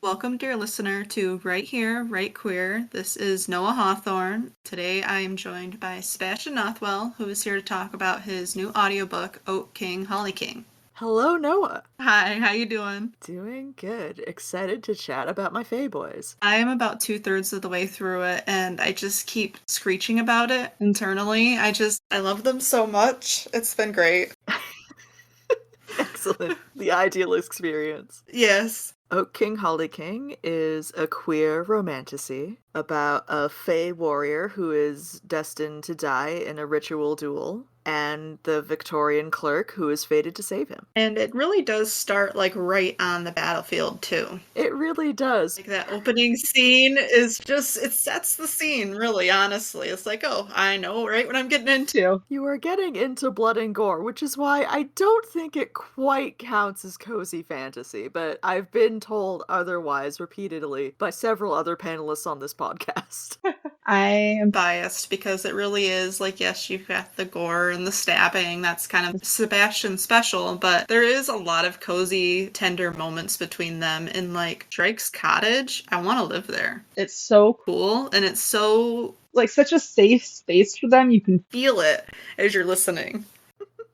Welcome, dear listener, to Right Here, Right Queer. This is Noah Hawthorne. Today I am joined by Sebastian Nothwell, who is here to talk about his new audiobook, Oak King, Holly King. Hello, Noah. Hi, how you doing? Doing good. Excited to chat about my Fae boys. I am about 2/3 of the way through it, and I just keep screeching about it internally. I love them so much. It's been great. Excellent. The ideal experience. Yes. Oak King Holly King is a queer romantasy about a Fae warrior who is destined to die in a ritual duel, and the Victorian clerk who is fated to save him. And it really does start like right on the battlefield, too. It really does. Like that opening scene is just, it sets the scene, really, honestly. It's like, oh, I know right what I'm getting into. You are getting into blood and gore, which is why I don't think it quite counts as cozy fantasy, but I've been told otherwise repeatedly by several other panelists on this podcast. I am biased because it really is like, yes, you've got the gore and the stabbing. That's kind of Sebastian special, but there is a lot of cozy, tender moments between them in like Drake's cottage. I want to live there. It's so cool and it's so like such a safe space for them. You can feel it as you're listening.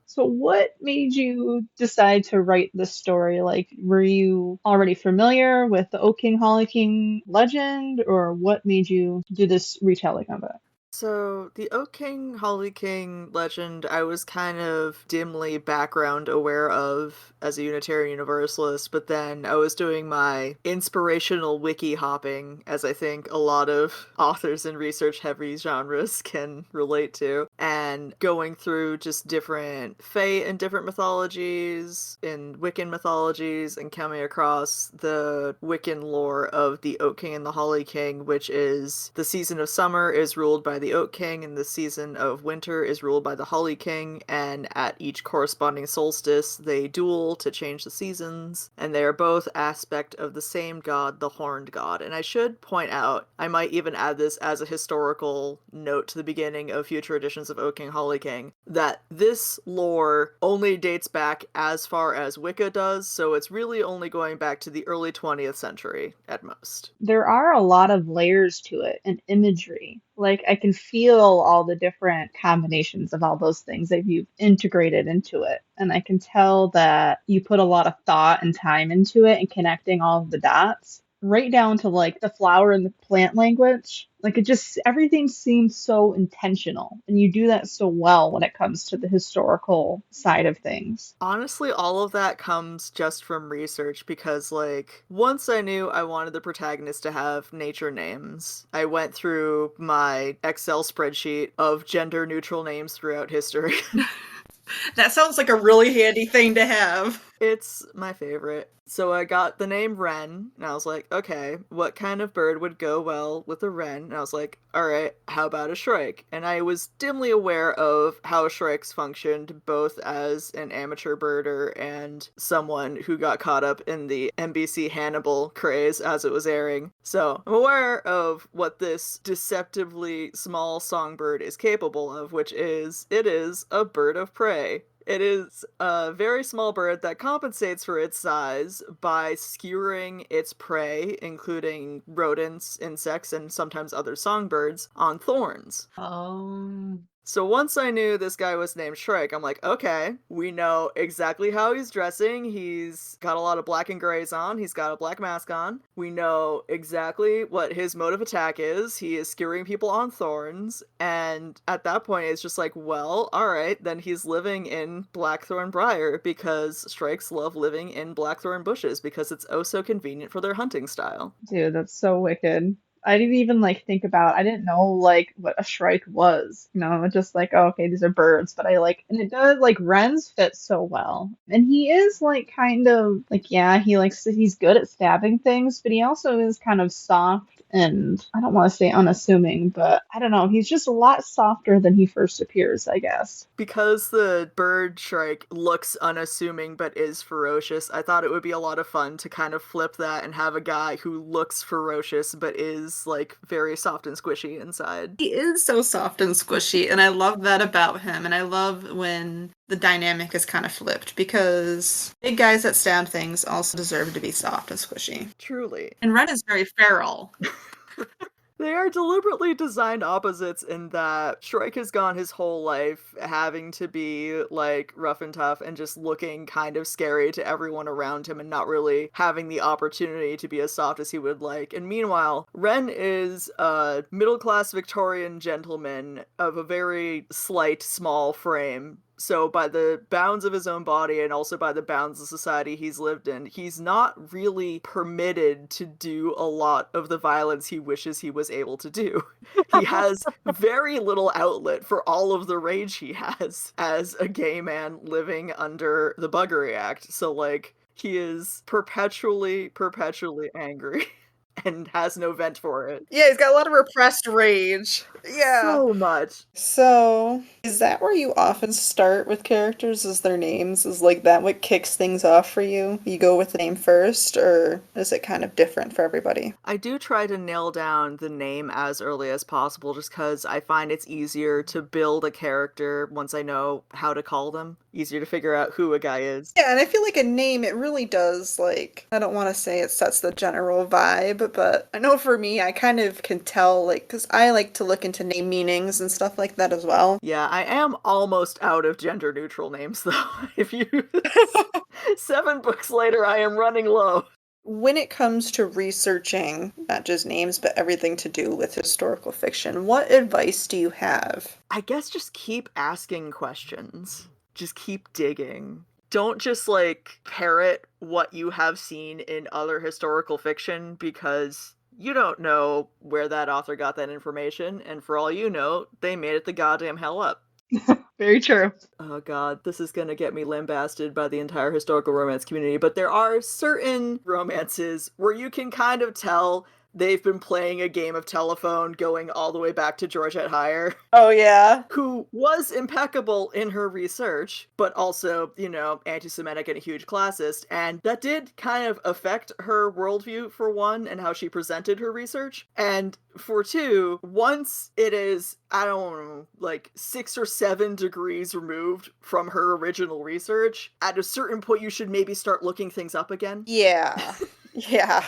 So what made you decide to write this story? Like, were you already familiar with the Oak King, Holly King legend, or what made you do this retelling of it? So, the Oak King, Holly King legend, I was kind of dimly background aware of as a Unitarian Universalist, but then I was doing my inspirational wiki hopping, as I think a lot of authors in research heavy genres can relate to, and going through just different Fae and different mythologies, in Wiccan mythologies, and coming across the Wiccan lore of the Oak King and the Holly King, which is the season of summer is ruled by the Oak King, and the season of winter is ruled by the Holly King, and at each corresponding solstice, they duel to change the seasons, and they are both aspect of the same god, the Horned God. And I should point out, I might even add this as a historical note to the beginning of future editions of Oak King, Holly King, that this lore only dates back as far as Wicca does, so it's really only going back to the early 20th century at most. There are a lot of layers to it and imagery. Like, I can feel all the different combinations of all those things that you've integrated into it. And I can tell that you put a lot of thought and time into it and connecting all of the dots, right down to like the flower and the plant language. Like, it just, everything seems so intentional. And you do that so well when it comes to the historical side of things. Honestly, all of that comes just from research because, like, once I knew I wanted the protagonist to have nature names, I went through my Excel spreadsheet of gender neutral names throughout history. That sounds like a really handy thing to have. It's my favorite. So I got the name Wren, and I was like, okay, what kind of bird would go well with a wren? And I was like, alright, how about a shrike? And I was dimly aware of how shrikes functioned, both as an amateur birder and someone who got caught up in the NBC Hannibal craze as it was airing. So I'm aware of what this deceptively small songbird is capable of, which is, it is a bird of prey. It is a very small bird that compensates for its size by skewering its prey, including rodents, insects, and sometimes other songbirds, on thorns. Oh. So once I knew this guy was named Shrike, I'm like, okay, we know exactly how he's dressing. He's got a lot of black and grays on. He's got a black mask on. We know exactly what his mode of attack is. He is skewering people on thorns. And at that point, it's just like, well, all right, then he's living in Blackthorn Briar because Shrikes love living in Blackthorn bushes because it's oh so convenient for their hunting style. Dude, that's so wicked. I didn't even like think about, I didn't know like what a shrike was. You know, just like, oh, okay, these are birds, but I like, and it does like wrens fit so well. And he is like kind of like, yeah, he's good at stabbing things, but he also is kind of soft and I don't want to say unassuming, but I don't know, he's just a lot softer than he first appears, I guess. Because the bird shrike looks unassuming but is ferocious, I thought it would be a lot of fun to kind of flip that and have a guy who looks ferocious but is is, like, very soft and squishy inside. He is so soft and squishy, and I love that about him. And I love when the dynamic is kind of flipped, because big guys that stab things also deserve to be soft and squishy. Truly. And Ren is very feral. They are deliberately designed opposites in that Shrike has gone his whole life having to be, like, rough and tough and just looking kind of scary to everyone around him and not really having the opportunity to be as soft as he would like. And meanwhile, Ren is a middle-class Victorian gentleman of a very slight, small frame. So by the bounds of his own body and also by the bounds of society he's lived in, he's not really permitted to do a lot of the violence he wishes he was able to do. He has very little outlet for all of the rage he has as a gay man living under the Buggery Act. So, like, he is perpetually angry. And has no vent for it. Yeah, he's got a lot of repressed rage. Yeah. So much. So, is that where you often start with characters, is their names? Is like that what kicks things off for you? You go with the name first, or is it kind of different for everybody? I do try to nail down the name as early as possible just because I find it's easier to build a character once I know how to call them. Easier to figure out who a guy is. Yeah, and I feel like a name, it really does, like, I don't want to say it sets the general vibe, but I know for me, I kind of can tell, like, because I like to look into name meanings and stuff like that as well. Yeah, I am almost out of gender neutral names though. If you 7 books later, I am running low. When it comes to researching, not just names, but everything to do with historical fiction, what advice do you have? I guess just keep asking questions. Just keep digging. Don't just, like, parrot what you have seen in other historical fiction, because you don't know where that author got that information, and for all you know, they made it the goddamn hell up. Very true. Oh god, this is gonna get me lambasted by the entire historical romance community, but there are certain romances where you can kind of tell they've been playing a game of telephone going all the way back to Georgette Heyer. Oh, yeah. Who was impeccable in her research, but also, you know, anti-Semitic and a huge classist, and that did kind of affect her worldview, for one, and how she presented her research. And for two, once it is, I don't know, like 6 or 7 degrees removed from her original research, at a certain point you should maybe start looking things up again. Yeah. Yeah.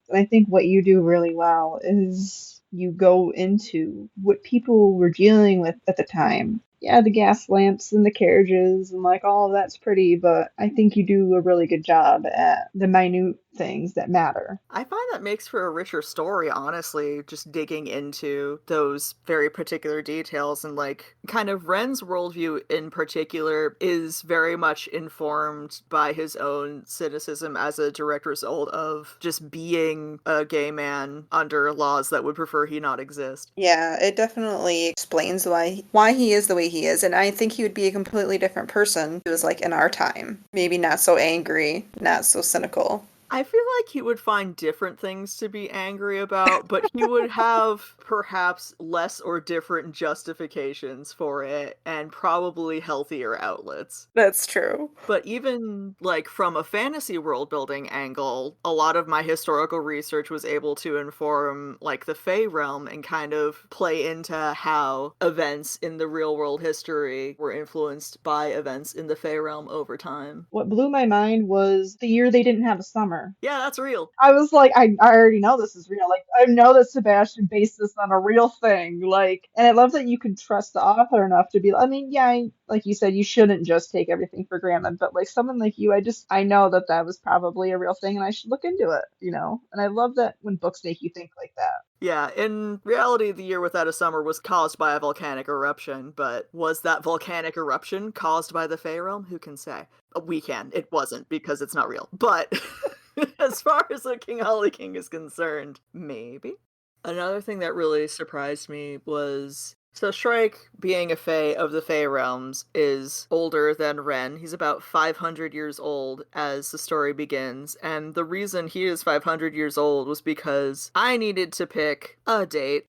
And I think what you do really well is you go into what people were dealing with at the time. Yeah, the gas lamps and the carriages and like all of that's pretty, but I think you do a really good job at the minute things that matter. I find that makes for a richer story, honestly, just digging into those very particular details. And, like, kind of Ren's worldview in particular is very much informed by his own cynicism as a direct result of just being a gay man under laws that would prefer he not exist. Yeah, it definitely explains why he is the way he is, and I think he would be a completely different person who was like in our time. Maybe not so angry, not so cynical. I feel like he would find different things to be angry about, but he would have perhaps less or different justifications for it, and probably healthier outlets. That's true. But even, like, from a fantasy world building angle, a lot of my historical research was able to inform, like, the Fae realm and kind of play into how events in the real world history were influenced by events in the Fae realm over time. What blew my mind was the year they didn't have a summer. Yeah, that's real. I was like, I already know this is real. Like, I know that Sebastian based this on a real thing. Like, and I love that you can trust the author enough to be, I mean, yeah, like you said, you shouldn't just take everything for granted, but like someone like you, I know that that was probably a real thing and I should look into it, you know? And I love that when books make you think like that. Yeah, in reality, the year without a summer was caused by a volcanic eruption, but was that volcanic eruption caused by the Fae realm? Who can say? We can. It wasn't, because it's not real. But as far as the King Holly King is concerned, maybe. Another thing that really surprised me was, so Shrike, being a Fae of the Fae realms, is older than Ren. He's about 500 years old as the story begins, and the reason he is 500 years old was because I needed to pick a date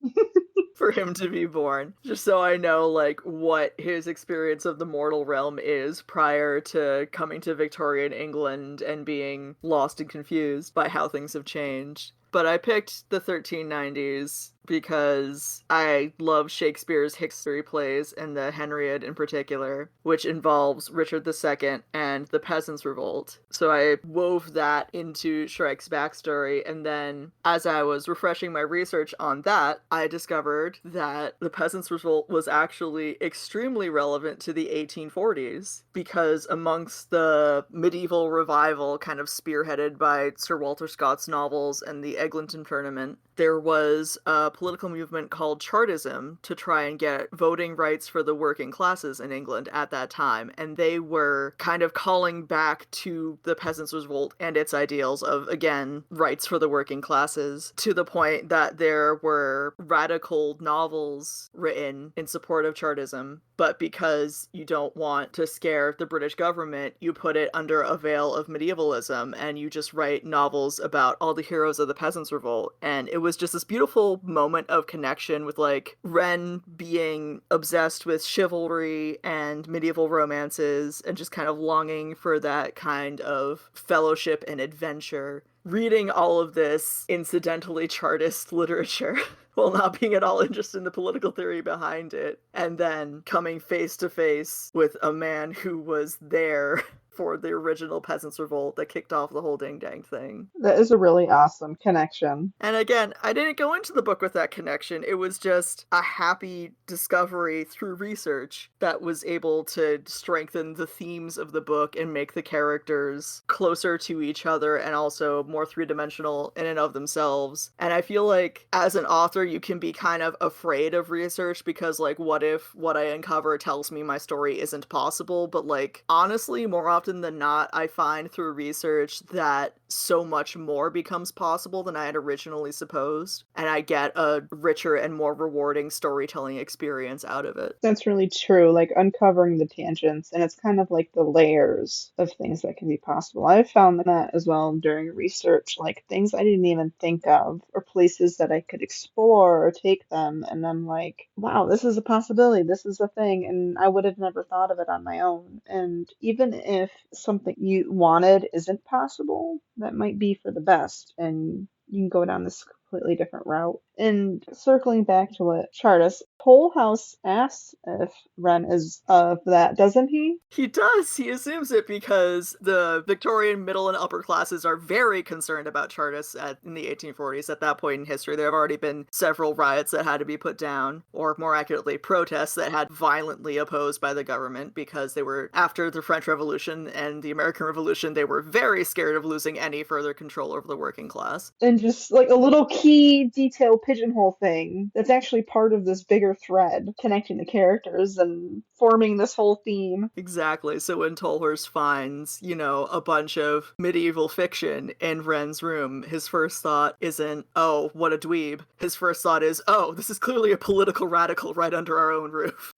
for him to be born, just so I know, like, what his experience of the mortal realm is prior to coming to Victorian England and being lost and confused by how things have changed. But I picked the 1390s because I love Shakespeare's history plays and the Henriade in particular, which involves Richard II and the Peasants' Revolt. So I wove that into Shrike's backstory, and then as I was refreshing my research on that, I discovered that the Peasants' Revolt was actually extremely relevant to the 1840s, because amongst the medieval revival kind of spearheaded by Sir Walter Scott's novels and the Eglinton Tournament, there was a political movement called Chartism to try and get voting rights for the working classes in England at that time, and they were kind of calling back to the Peasants' Revolt and its ideals of, again, rights for the working classes, to the point that there were radical novels written in support of Chartism, but because you don't want to scare the British government, you put it under a veil of medievalism, and you just write novels about all the heroes of the Peasants' Revolt, and it was just this beautiful moment of connection with, like, Wren being obsessed with chivalry and medieval romances and just kind of longing for that kind of fellowship and adventure. Reading all of this incidentally Chartist literature while not being at all interested in the political theory behind it, and then coming face to face with a man who was there for the original Peasants' Revolt that kicked off the whole ding-dang thing. That is a really awesome connection. And again, I didn't go into the book with that connection. It was just a happy discovery through research that was able to strengthen the themes of the book and make the characters closer to each other and also more three-dimensional in and of themselves. And I feel like as an author, you can be kind of afraid of research because, like, what if what I uncover tells me my story isn't possible? But, like, honestly, more often than not, I find through research that so much more becomes possible than I had originally supposed, and I get a richer and more rewarding storytelling experience out of it. That's really true, like uncovering the tangents, and it's kind of like the layers of things that can be possible. I've found that as well during research, like things I didn't even think of, or places that I could explore or take them, and I'm like, wow, this is a possibility, this is a thing, and I would have never thought of it on my own. And even if something you wanted isn't possible, that might be for the best, and you can go down this completely different route. And circling back to what Chartis, Toll House asks if Wren is of that, doesn't he? He does. He assumes it because the Victorian middle and upper classes are very concerned about Chartists in the 1840s. At that point in history, there have already been several riots that had to be put down, or more accurately, protests that had violently opposed by the government because they were, after the French Revolution and the American Revolution, they were very scared of losing any further control over the working class. And just like a little key detail pigeonhole thing that's actually part of this bigger thread connecting the characters and forming this whole theme. Exactly. So when Tolhurst finds, a bunch of medieval fiction in Wren's room, his first thought isn't, oh, what a dweeb. His first thought is, oh, this is clearly a political radical right under our own roof.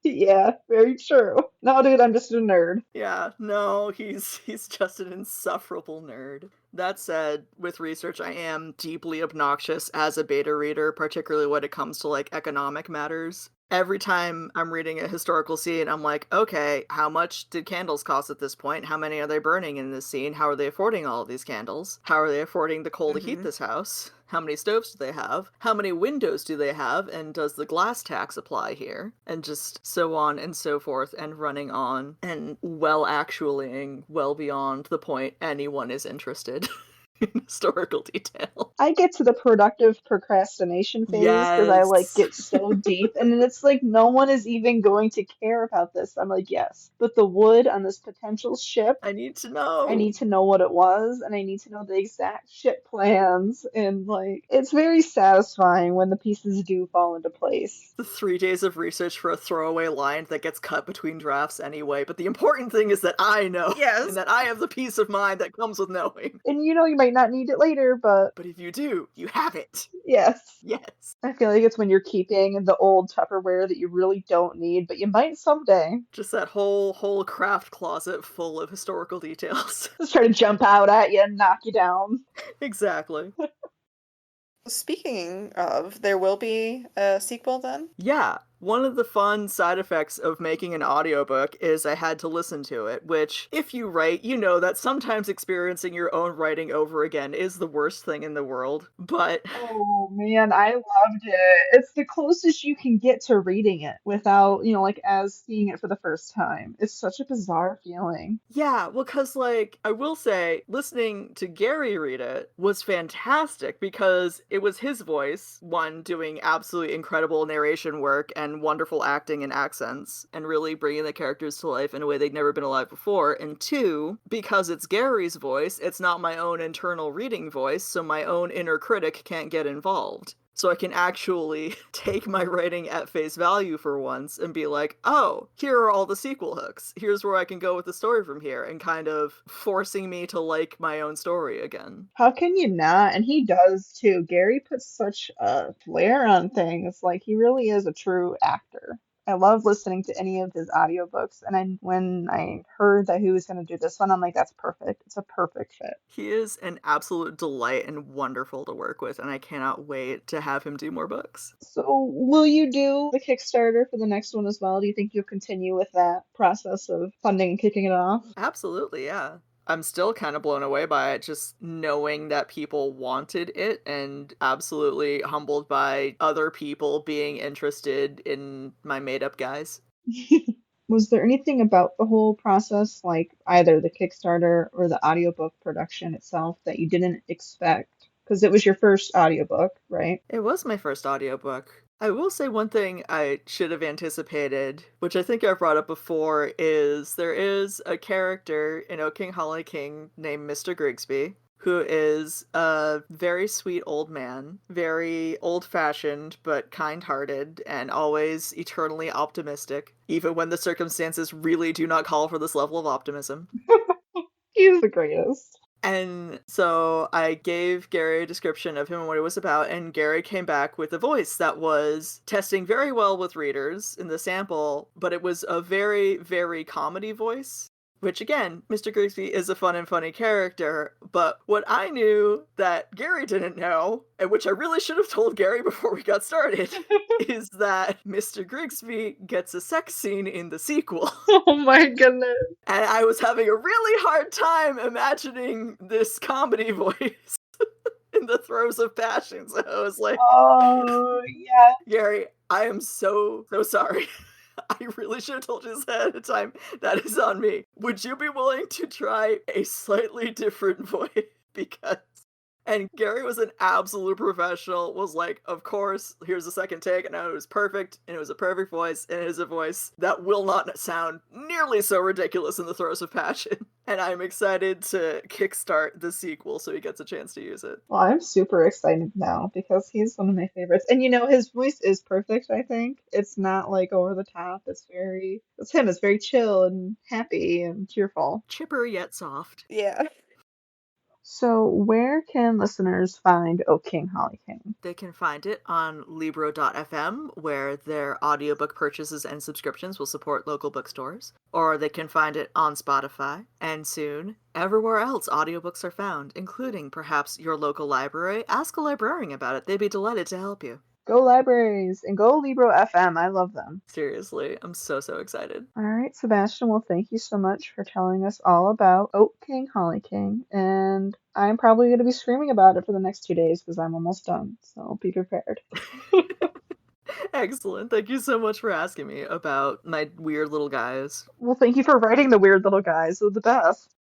Yeah, very true. No, dude, I'm just a nerd. Yeah, no, he's just an insufferable nerd. That said, with research, I am deeply obnoxious as a beta reader, particularly when it comes to, like, economic matters. Every time I'm reading a historical scene, I'm like, okay, how much did candles cost at this point? How many are they burning in this scene? How are they affording all of these candles? How are they affording the coal to heat this house? How many stoves do they have? How many windows do they have? And does the glass tax apply here? And just so on and so forth, and running on, and actuallying well beyond the point anyone is interested in historical detail. I get to the productive procrastination phase because I like get so deep, and then it's like no one is even going to care about this. I'm like, yes, but the wood on this potential ship, I need to know. I need to know what it was, and I need to know the exact ship plans, and like it's very satisfying when the pieces do fall into place. The 3 days of research for a throwaway line that gets cut between drafts anyway, but the important thing is that I know. Yes. And that I have the peace of mind that comes with knowing. And you might not need it later, but if you do, you have it. Yes. Yes. I feel like it's when you're keeping the old Tupperware that you really don't need, but you might someday. Just that whole craft closet full of historical details. Just try to jump out at you and knock you down. Exactly. Speaking of, there will be a sequel then? Yeah. One of the fun side effects of making an audiobook is I had to listen to it, which, if you write, you know that sometimes experiencing your own writing over again is the worst thing in the world. But Oh man, I loved it. It's the closest you can get to reading it without, like as seeing it for the first time. It's such a bizarre feeling. yeah, well, because, like, I will say, listening to Gary read it was fantastic because it was his voice, one, doing absolutely incredible narration work and wonderful acting and accents, and really bringing the characters to life in a way they'd never been alive before, and two, because it's Gary's voice, it's not my own internal reading voice, so my own inner critic can't get involved. So I can actually take my writing at face value for once and be like, oh, here are all the sequel hooks. Here's where I can go with the story from here, and kind of forcing me to like my own story again. How can you not? And he does too. Gary puts such a flair on things. Like he really is a true actor. I love listening to any of his audiobooks, and when I heard that he was going to do this one, I'm like, that's perfect. It's a perfect fit. He is an absolute delight and wonderful to work with, and I cannot wait to have him do more books. So, will you do the Kickstarter for the next one as well? Do you think you'll continue with that process of funding and kicking it off? Absolutely, yeah. I'm still kind of blown away by it, just knowing that people wanted it and absolutely humbled by other people being interested in my made up guys. Was there anything about the whole process, like either the Kickstarter or the audiobook production itself, that you didn't expect? Because it was your first audiobook, right? It was my first audiobook. I will say one thing I should have anticipated, which I think I've brought up before, is there is a character in O King Holly King named Mr. Grigsby, who is a very sweet old man, very old-fashioned but kind-hearted, and always eternally optimistic, even when the circumstances really do not call for this level of optimism. He's the greatest. And so I gave Gary a description of him and what it was about, and Gary came back with a voice that was testing very well with readers in the sample, but it was a very, very comedy voice. Which again, Mr. Grigsby is a fun and funny character, but what I knew that Gary didn't know, and which I really should have told Gary before we got started, is that Mr. Grigsby gets a sex scene in the sequel. Oh my goodness. And I was having a really hard time imagining this comedy voice in the throes of passion. So I was like, Oh, yeah. Gary, I am so sorry. I really should have told you this ahead of time. That is on me. Would you be willing to try a slightly different voice? Because... And Gary was an absolute professional, was like, of course, here's the second take, and it was perfect, and it was a perfect voice, and it is a voice that will not sound nearly so ridiculous in the throes of passion. And I'm excited to kickstart the sequel so he gets a chance to use it. Well, I'm super excited now because he's one of my favorites. And his voice is perfect, I think. It's not like over the top. It's him. It's very chill and happy and cheerful. Chipper yet soft. Yeah. So, where can listeners find O King Holly King? They can find it on Libro.fm, where their audiobook purchases and subscriptions will support local bookstores. Or they can find it on Spotify, and soon, everywhere else audiobooks are found, including perhaps your local library. Ask a librarian about it. They'd be delighted to help you. Go libraries and go Libro FM. I love them. Seriously, I'm so excited. All right, Sebastian. Well, thank you so much for telling us all about Oak King, Holly King. And I'm probably going to be screaming about it for the next 2 days because I'm almost done. So be prepared. Excellent. Thank you so much for asking me about my weird little guys. Well, thank you for writing the weird little guys. They're the best.